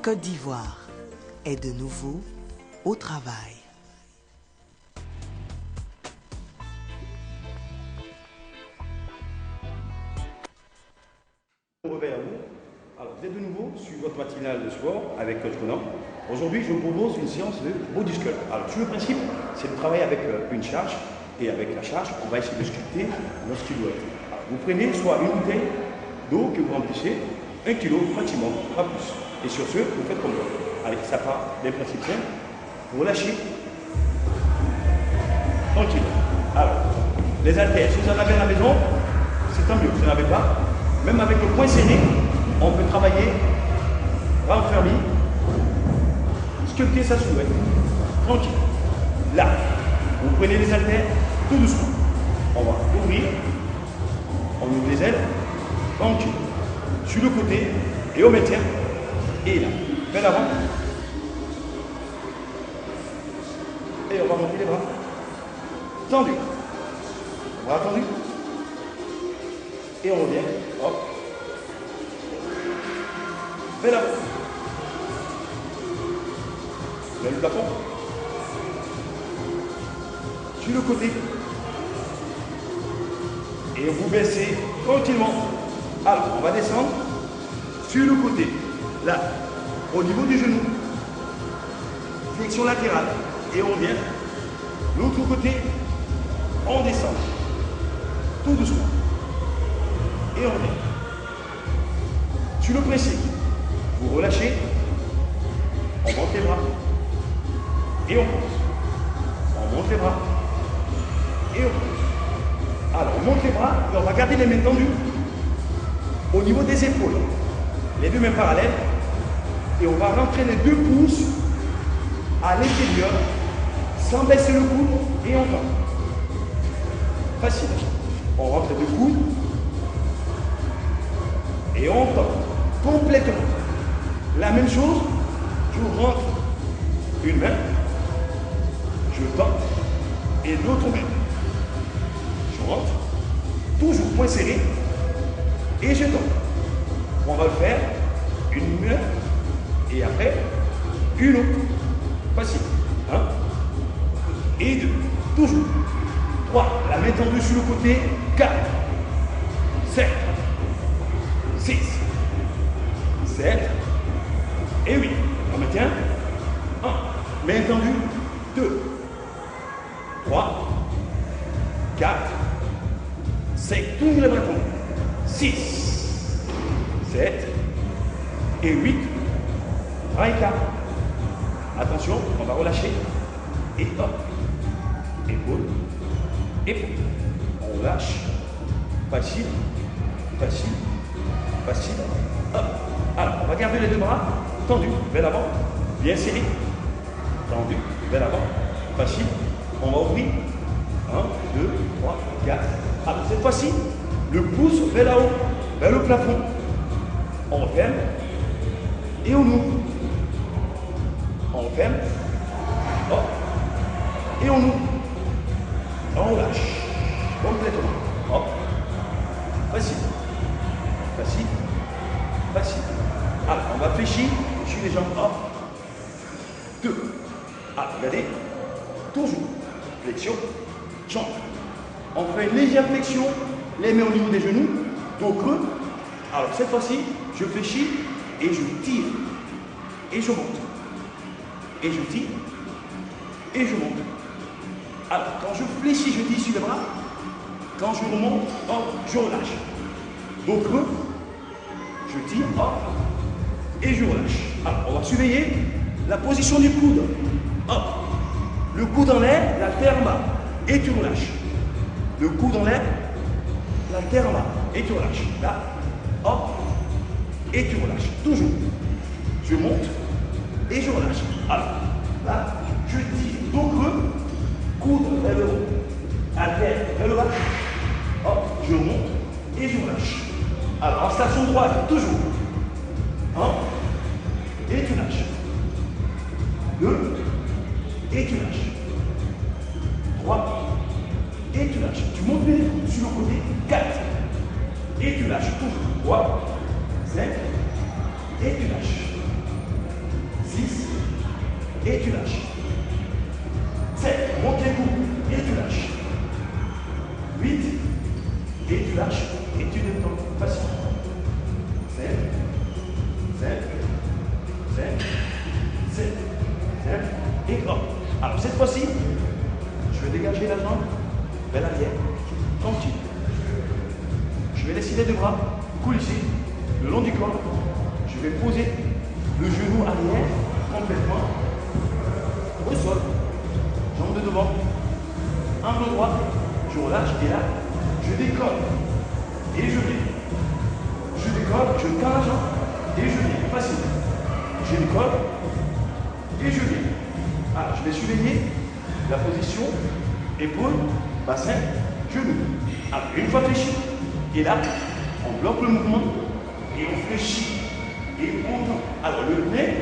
Côte d'Ivoire est de nouveau au travail. Bon réveil à vous. Alors, vous êtes de nouveau sur votre matinale de sport avec Coach Conan. Aujourd'hui, je vous propose une séance de body sculpt. Alors, sur le principe, c'est de travailler avec une charge et avec la charge, on va essayer de sculpter notre silhouette. Alors, vous prenez soit une bouteille d'eau que vous remplissez, 1 kg maximum, pas plus. Et sur ce, vous faites comme moi. Allez, ça part des principes simples. Vous lâchez. Tranquille. Alors, les haltères, si vous en avez à la maison, c'est tant mieux. Si vous n'en avez pas, même avec le poing serré, on peut travailler, renfermer, sculpter sa silhouette. Tranquille. Là, vous prenez les haltères tout doucement. On va ouvrir, on ouvre les ailes, tranquille. Sur le côté, et on maintient, et là, vers l'avant. Et on va monter les bras. Tendu. Bras tendus. Et on revient. Hop. Vers l'avant. Vers le plafond. Sur le côté. Et vous baissez tranquillement. Alors, on va descendre sur le côté. Là, au niveau du genou. Flexion latérale. Et on revient. L'autre côté, on descend. Tout doucement. Et on revient. Sur le principe, vous relâchez, on monte les bras. Et on pousse. On monte les bras. Et on pousse. Alors, on monte les bras et on va garder les mains tendues au niveau des épaules. Les deux mains parallèles. Et on va rentrer les 2 pouces à l'intérieur sans baisser le coude et on tend. Facile. On rentre les 2 coudes et on tend complètement. La même chose, je rentre une main, je tends et l'autre main. Je rentre, toujours point serré et je tends. On va le faire une main et après une autre. Facile. 1 et 2. Toujours. 3. La main tendue sur le côté. 4. 7. 6. 7. Et 8. On maintient. 1. Main tendue. 2. 3. 4. 5. Toujours les bras tendus. 6. 7. Et 8. Bras écart. Attention, on va relâcher. Et hop. Épaule. Épaule. On relâche. Facile. Facile. Facile. Hop. Alors, on va garder les 2 bras tendus vers l'avant. Bien serré. Tendu vers l'avant. Facile. On va ouvrir. 1, 2, 3, 4. Alors, cette fois-ci, le pouce vers là-haut, vers le plafond. On ferme. Et on ouvre. On ferme. Hop. Et on ouvre. On lâche. Complètement. Hop. Facile. Facile. Facile. Alors, on va fléchir sur les jambes. Hop. 2. Ah, regardez. Toujours. Flexion. Jambe. On fait une légère flexion. Les mains au niveau des genoux. Dos creux. Alors, cette fois-ci, je fléchis et je tire. Et je monte. Et je tire, et je monte. Alors, quand je fléchis, je tire sur les bras. Quand je remonte, hop, je relâche. Dos creux, je tire, hop, et je relâche. Alors, on va surveiller la position du coude. Hop, le coude en l'air, la terre en bas, et tu relâches. Le coude en l'air, la terre en bas, et tu relâches. Là, hop, et tu relâches. Toujours. Je monte, et je relâche. Alors, là, je tire, dos creux, coude vers le haut, haltère vers le bas. Hop, je remonte et je relâche. Alors, en station droite, toujours. 1, et tu lâches. 2, et tu lâches. 3, et tu lâches. Tu montes les coudes sur le côté. 4, et tu lâches. Toujours. 3, 5, et tu lâches. tu lâches. 7, monte les coups et tu lâches. 8, et tu lâches et tu détends. Facile. 7, 7, 7, 7, 7, et hop. Alors cette fois-ci, je vais dégager la jambe vers l'arrière, tranquille. Je vais laisser les deux bras coulisser le long du corps. Je vais poser le genou arrière complètement au sol. Jambe de devant, angle droit, je relâche et là, je décolle et je viens. Je décolle, je tends la jambe et je viens. Facile. Je décolle et je viens. Alors, je vais surveiller la position, épaule, bassin, genou. Alors, une fois fléchi, et là, on bloque le mouvement et on fléchit et on tend. Alors, le nez,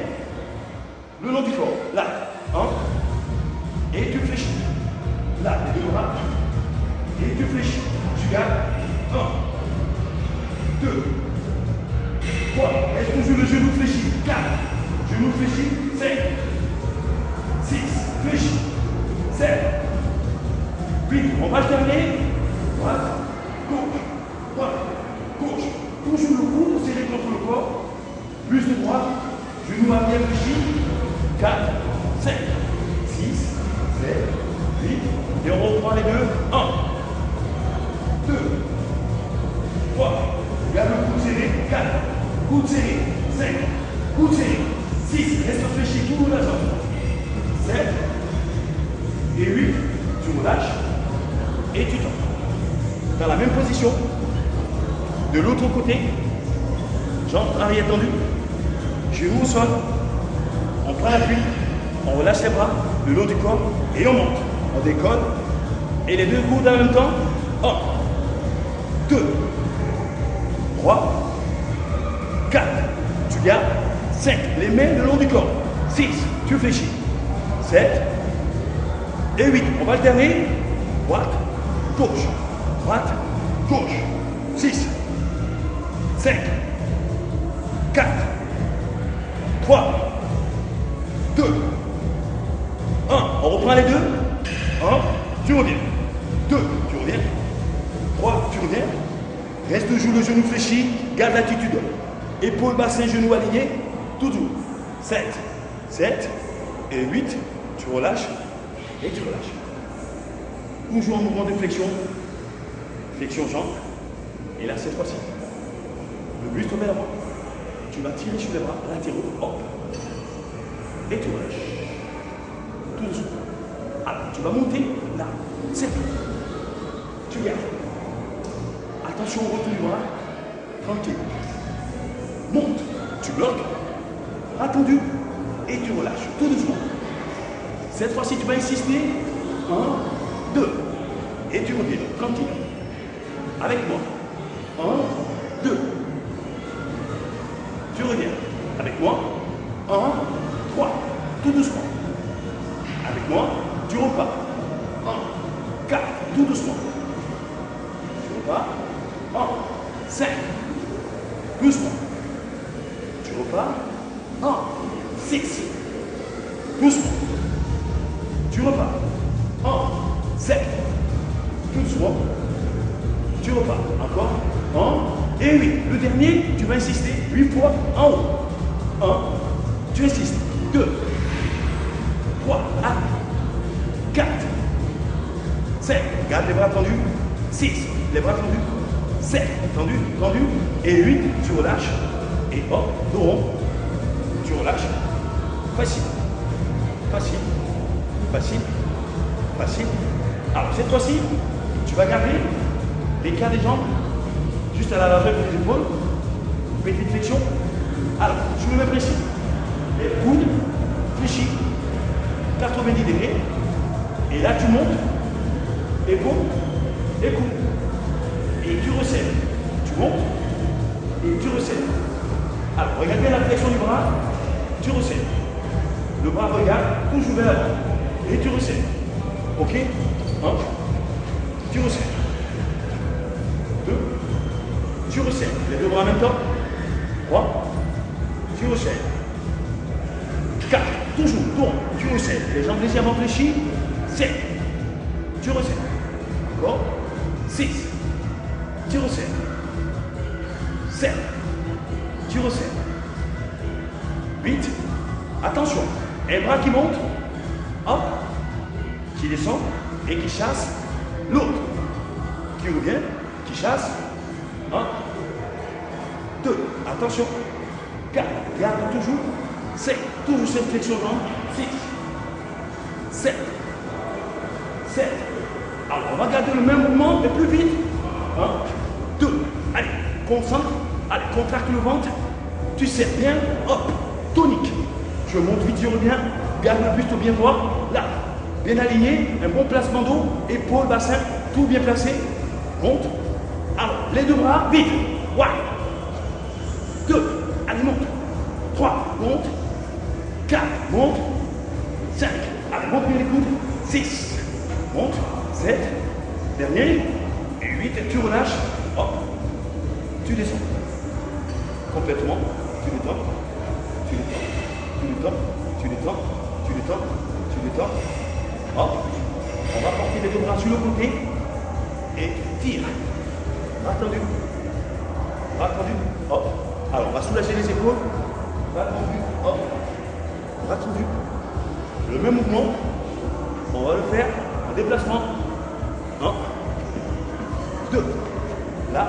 le long du corps, là, et tu fléchis. Là, les deux bras, et tu fléchis. Tu gardes 1, 2, 3, reste toujours le genou fléchi. 4, genou fléchi. 5, 6, fléchi. 7, 8, on va terminer. Droite, gauche, droite, gauche. Toujours le cou serré contre le corps. Plus de droite, genou arrière fléchi. 4, 5, 6, 7, 8, et on reprend les deux. 1, 2, 3, garde le coude serré. 4, coude serré. 5, coude serré. 6, reste fléchi, tout la jambe. 7, et 8, tu relâches et tu tends. Dans la même position, de l'autre côté, jambes arrière tendues, genou au sol, on prend l'appui, on relâche les bras le long du corps et on monte. On décolle et les deux coudes en même temps. 1, 2, 3, 4, tu gardes. 5, les mains le long du corps. 6, tu fléchis. 7 et 8, on va alterner. Droite, gauche, droite, gauche. 6, 5, 4, 3, 2, 1. On reprend les deux. 1, tu reviens. 2, tu reviens. 3, tu reviens. Reste toujours le genou fléchi. Garde l'attitude. Épaule, bassin, genou aligné. Toujours. 7, 7 et 8. Tu relâches et tu relâches. Toujours en mouvement de flexion. Flexion jambe. Et là, cette fois-ci, le buste vers l'avant. Tu vas tirer sur les bras latéraux. Hop. Et tu relâches. Tout doucement. Alors, tu vas monter là. C'est tout. Tu gardes. Attention au retour du bras. Tranquille. Monte. Tu bloques. Attendu. Et tu relâches. Tout doucement. Cette fois-ci, tu vas insister. 1, 2. Et tu reviens. Tranquille. Avec moi. 1, 2. Tu reviens. Avec moi. 1, 3. Tout doucement. Avec moi. Tu repars. 1, 4. Tout doucement. Tu repars. 1, 5. Doucement. Tu repars. 1, 6. Doucement. Tu repars. 1, 7. Tout doucement. Tu repars. Encore. 1 et 8. Le dernier, tu vas insister 8 fois en haut. 1. Tu insistes. 2. 3. 4. 5. Garde les bras tendus. 6. Les bras tendus. 7. Tendu, tendu. Et 8. Tu relâches. Et hop, dos rond. Tu relâches. Facile. Facile. Facile. Facile. Alors cette fois-ci, tu vas garder l'écart des jambes juste à la largeur des épaules. Petite flexion. Alors, je me mets précis. Les coudes fléchis. 90 degrés. Et là, tu montes. Épaule et coude. Et tu resserres. Tu montes et tu resserres. Alors, regarde bien la flexion du bras. Tu resserres. Le bras regarde toujours vers l'avant. Et tu resserres. Ok? 1. Tu resserres. 2. Tu resserres. Les deux bras en même temps. 3. Tu resserres. 4. Toujours, tourne, tu resserres. Les jambes légèrement fléchies. 7. Tu resserres. Encore. 6. Tu resserres. 7. Tu resserres. 8. Attention. Un bras qui monte. Hop. Qui descend et qui chasse l'autre. Qui revient. Qui chasse. 1. 2. Attention. 4. Garde toujours. 5. Toujours cette flexion de jambe. 6. 7. 7. Alors, on va garder le même mouvement, mais plus vite. 1, 2. Allez, concentre. Allez, contracte le ventre. Tu serres bien. Hop, tonique. Je monte vite, je reviens. Garde le buste bien droit. Là, bien aligné. Un bon placement d'eau. Épaules, bassin, tout bien placé. Monte. Alors, les deux bras, vite. 1. 2. Allez, monte. 3. Monte. 4. Monte. 5. Allez, monte bien les coudes. 6. Monte. 7. Dernier. Et 8. Et tu relâches. Hop. Tu descends. Complètement. Tu détends. Tu détends. Tu détends. Tu détends. Tu détends. Tu détends. Hop. On va porter les deux bras sur le côté. Et tire. Bras tendu. Bras tendu. Hop. Alors, on va soulager les épaules. Bras tendu. Hop. Bras tendu. Le même mouvement. On va le faire en déplacement. 1. 2. Là.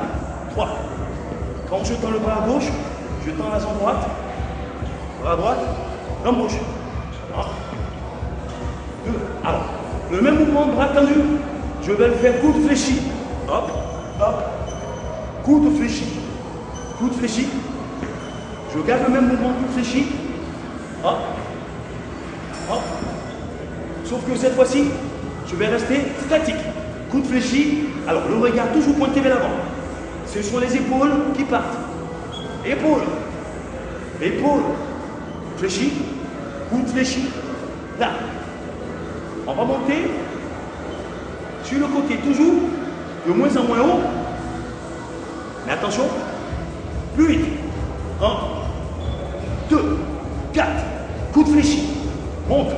3. Quand je tends le bras à gauche, je tends la jambe droite. Bras à droite. Jambe gauche. 1. 2. Alors, le même mouvement, bras tendu. Je vais le faire coude fléchi. Hop. Hop. Coude fléchi. Coude fléchi. Je garde le même mouvement, coude fléchi. Hop. Hop. Sauf que cette fois-ci, je vais rester statique. Coude fléchi. Alors, le regard toujours pointé vers l'avant. Ce sont les épaules qui partent. Épaules. Épaules. Fléchi. Coude fléchi. Là. On va monter sur le côté, toujours de moins en moins haut. Mais attention, plus vite. 1, 2, 4. Coude fléchi. Monte.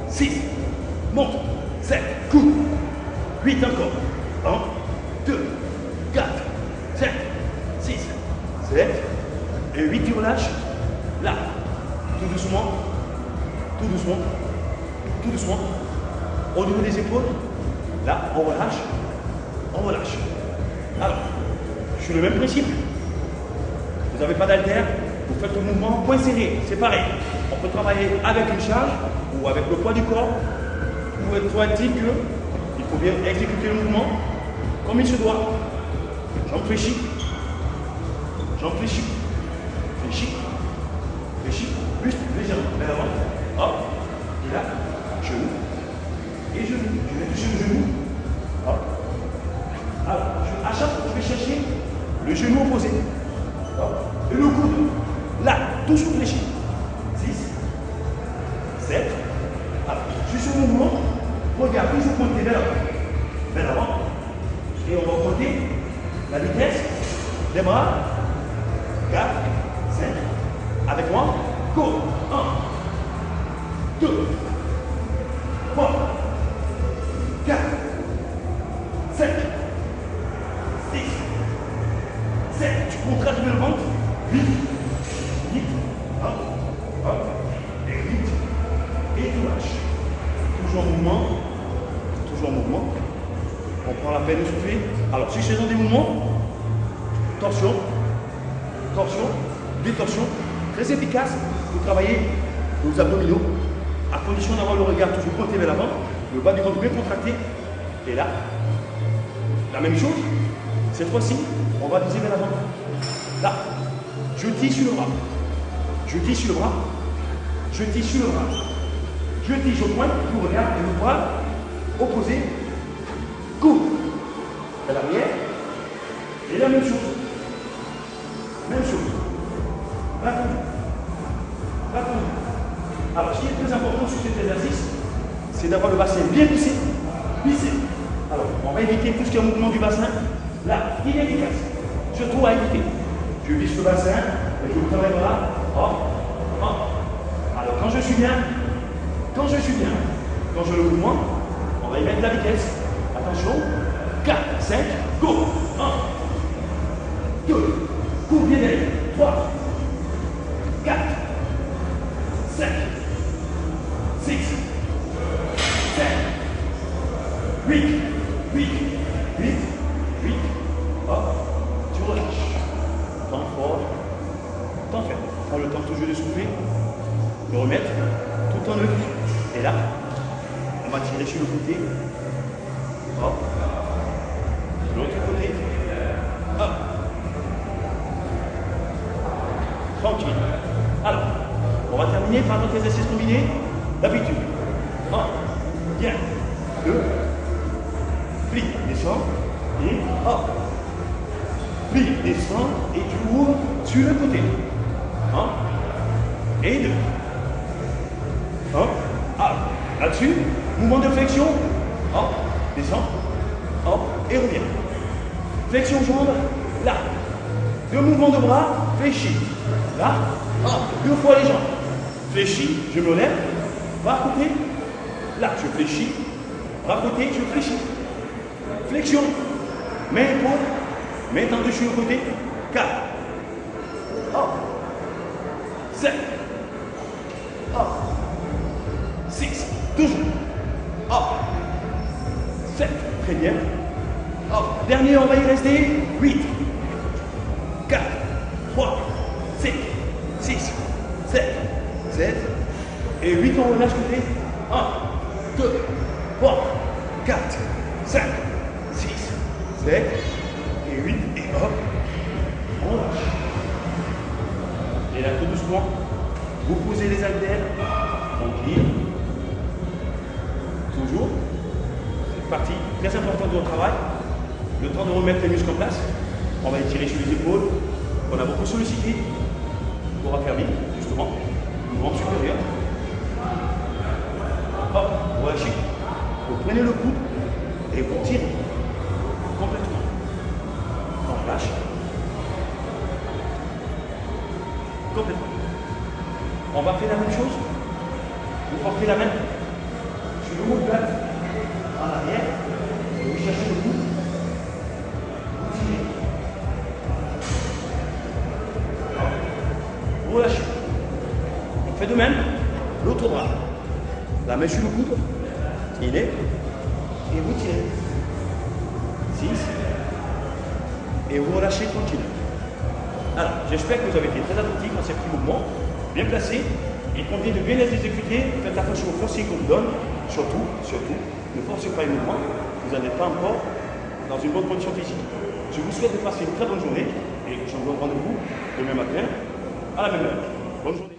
6. Monte. 7. Coude. 8 encore. 1, 2, 4, 5, 6, 7. Et 8, tu relâches. Là. Tout doucement. Tout doucement. Tout doucement. Au niveau des épaules. Là, on relâche. On relâche. Alors, sur le même principe. Vous n'avez pas d'haltère. Vous faites le mouvement point serré. C'est pareil. On peut travailler avec une charge ou avec le poids du corps. Ou être dit que il faut bien exécuter le mouvement comme il se doit. Jambe fléchie. Jambe fléchie. Fléchie. Fléchie. Buste légèrement vers l'avant. Hop. Et là, genou. Et genou. Je vais toucher le genou. Hop. Alors, à chaque fois, je vais chercher le genou opposé. Hop. Et le coude. Là, toujours fléchi. 6. 7. Alors, je suis sur le mouvement. Regarde, toujours pointé vers l'avant. Vers l'avant. Et on va augmenter la vitesse des bras. 4, 5. Avec moi. Go. 1, 2, 3, 4, 5, 6, 7. Tu contractes le ventre. 8, 8, 1, 1, et 8. Et tu lâches. Toujours en mouvement. Toujours en mouvement. On prend la peine de souffler. Alors, si je fais des mouvements, torsion, torsion, détorsion, très efficace pour travailler nos abdominaux, à condition d'avoir le regard toujours pointé vers l'avant, le bas du ventre bien contracté. Et là, la même chose. Cette fois-ci, on va viser vers l'avant. Là, je tisse sur le bras. Je tisse sur le bras. Je tisse sur le bras. Je tisse au point, je regarde, et le bras opposé. Coude à l'arrière. Et la même chose. Même chose. Bras tendu. Bras tendu. Alors, ce qui est très important sur cet exercice, c'est d'avoir le bassin bien plissé. Plissé. Alors, on va éviter tout ce qui est mouvement du bassin. Là, inefficace. Surtout à éviter. Je visse le bassin et je vous travaille là. Hop, hop. Alors, quand je suis bien, quand je suis bien, quand je le mouvement, on va y mettre la vitesse. Attention, 4, 5, go. 1, 2, cours bien d'air. 3, 4, 5, 6, 7, 8, 8, 8, 8. Hop, tu relâches. Temps fort, temps faible. Prends le temps toujours de souffler, de remettre tout en œuvre. Et là, on va tirer sur le côté. Hop. De l'autre côté. Hop. Tranquille. Alors, on va terminer par notre exercice combiné d'habitude. 1, bien. 2, plie, descends, et hop. Plie, descends, et tu ouvres sur le côté. 1 et 2. 1. Alors, là-dessus, mouvement de flexion. Hop, descends, hop, et reviens. Flexion jambe, là. 2 mouvements de bras, fléchis. Là, hop, 2 fois les jambes. Fléchis, je me lève, bras à côté. Là, je fléchis, bras à côté, je fléchis. Flexion, main épaule, main tendue sur le côté. 4. Hop. 7. Hop. 6. Toujours. Hop. 7. Très bien. Hop. Dernier, on va y rester. 8. 4. 3. 5. 6. 7. 7. Et 8, on relâche côté. 1, 2, 3, 4, 5, 6, 7. Et 8. Et hop. On lâche. Et là, tout doucement, vous posez les haltères, tranquille. Toujours. C'est parti. Très important de votre travail. Le temps de remettre les muscles en place. On va étirer sur les épaules. On a beaucoup sollicité. On va faire vite, justement. Mouvement supérieur. Hop, vous lâchez. Vous prenez le coude et vous tirez. Complètement. On lâche. Complètement. On va faire la même chose. Vous portez la main sur le omoplate en arrière. Et vous cherchez le coude. Vous tirez. Vous relâchez. On fait de même. L'autre bras. La main sur le coude. Il est. Et vous tirez. 6. Et vous relâchez tranquille. Alors, j'espère que vous avez été très attentifs à ces petits mouvements, bien placés. Il convient de bien les exécuter. Faites attention aux forcing qu'on vous donne. Surtout, ne forcez pas les mouvements. Vous n'êtes pas encore dans une bonne condition physique. Je vous souhaite de passer une très bonne journée. Et je vous donne rendez-vous demain matin à la même heure. Bonne journée.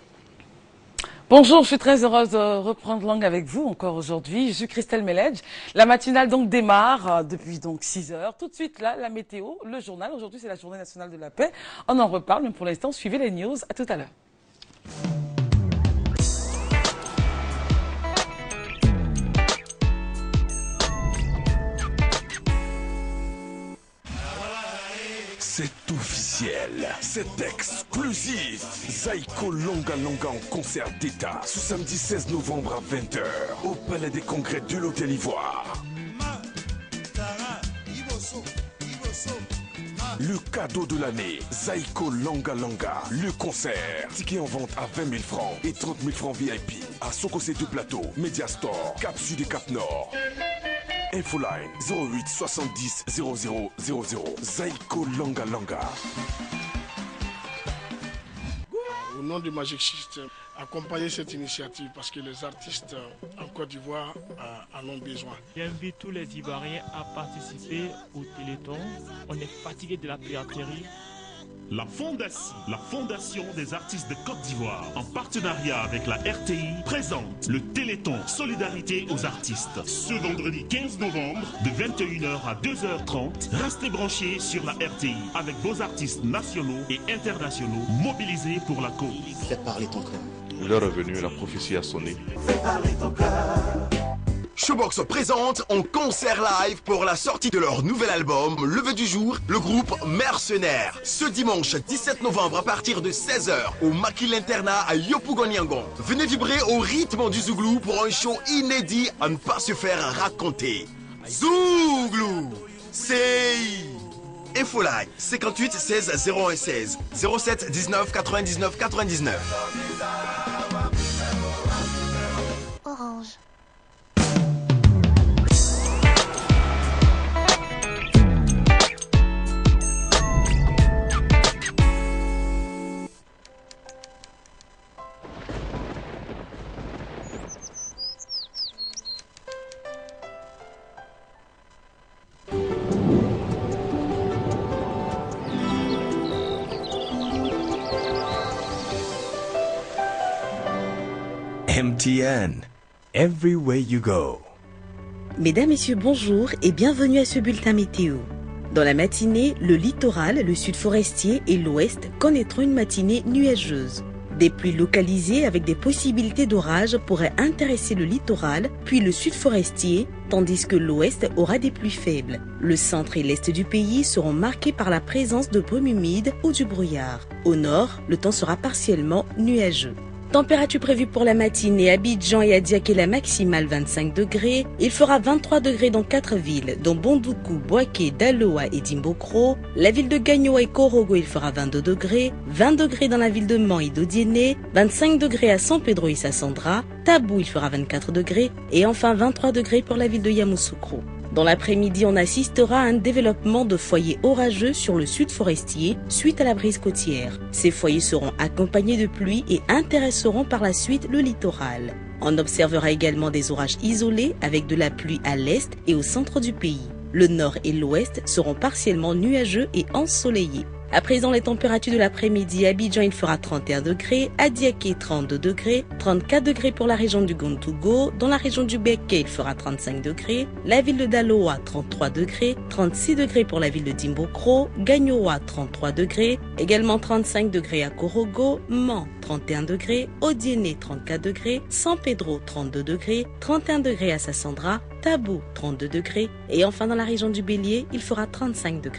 Bonjour, je suis très heureuse de reprendre langue avec vous encore aujourd'hui. Je suis Christelle Meledge. La matinale donc démarre depuis donc 6 heures. Tout de suite là, la météo, le journal. Aujourd'hui, c'est la journée nationale de la paix. On en reparle, mais pour l'instant, suivez les news. À tout à l'heure. C'est officiel, c'est exclusif. Zaïko Longa Longa en concert d'État ce samedi 16 novembre à 20 h au Palais des Congrès de l'Hôtel Ivoire. Le cadeau de l'année, Zaïko Longa Longa, le concert. Ticket en vente à 20 000 francs et 30 000 francs VIP à Sokosé du Plateau, Mediastore, Cap Sud et Cap Nord. Infoline 08 70 00 00. Zaïko Longa Longa. Au nom du Magic System, accompagner cette initiative parce que les artistes en Côte d'Ivoire en ont besoin. J'invite tous les Ivoiriens à participer au Téléthon. On est fatigué de la piraterie. La Fondation des artistes de Côte d'Ivoire, en partenariat avec la RTI, présente le Téléthon Solidarité aux artistes. Ce vendredi 15 novembre, de 21 h à 2 h 30, restez branchés sur la RTI avec vos artistes nationaux et internationaux mobilisés pour la cause. Faites parler ton cœur. L'heure est venue, la prophétie a sonné. Fais parler ton cœur. Showbox présente en concert live pour la sortie de leur nouvel album Levé du jour, le groupe Mercenaires. Ce dimanche 17 novembre à partir de 16h au Makil Internat à Yopougon-Yangon. Venez vibrer au rythme du Zouglou pour un show inédit à ne pas se faire raconter. Zouglou, c'est Infoline 58 16 01 16 07 19 99 99. Orange. MTN, everywhere you go. Mesdames, Messieurs, bonjour et bienvenue à ce bulletin météo. Dans la matinée, le littoral, le sud forestier et l'ouest connaîtront une matinée nuageuse. Des pluies localisées avec des possibilités d'orage pourraient intéresser le littoral, puis le sud forestier, tandis que l'ouest aura des pluies faibles. Le centre et l'est du pays seront marqués par la présence de brumes humides ou du brouillard. Au nord, le temps sera partiellement nuageux. Température prévue pour la matinée, Abidjan et à Diaké la maximale 25 degrés. Il fera 23 degrés dans 4 villes, dont Bondoukou, Boaké, Daloa et Dimbokro. La ville de Gagnoa et Korogo, il fera 22 degrés. 20 degrés dans la ville de Man et d'Odiéné. 25 degrés à San Pedro et Sassandra. Tabou, il fera 24 degrés. Et enfin 23 degrés pour la ville de Yamoussoukro. Dans l'après-midi, on assistera à un développement de foyers orageux sur le sud forestier suite à la brise côtière. Ces foyers seront accompagnés de pluie et intéresseront par la suite le littoral. On observera également des orages isolés avec de la pluie à l'est et au centre du pays. Le nord et l'ouest seront partiellement nuageux et ensoleillés. À présent, les températures de l'après-midi, à Abidjan, il fera 31 degrés, à Diaké 32 degrés, 34 degrés pour la région du Gontougo, dans la région du Béké, il fera 35 degrés, la ville de Daloa 33 degrés, 36 degrés pour la ville de Dimbokro, Gagnoa 33 degrés, également 35 degrés à Korogo, Man 31 degrés, Odiéné 34 degrés, San Pedro 32 degrés, 31 degrés à Sassandra, Tabou 32 degrés, et enfin dans la région du Bélier, il fera 35 degrés.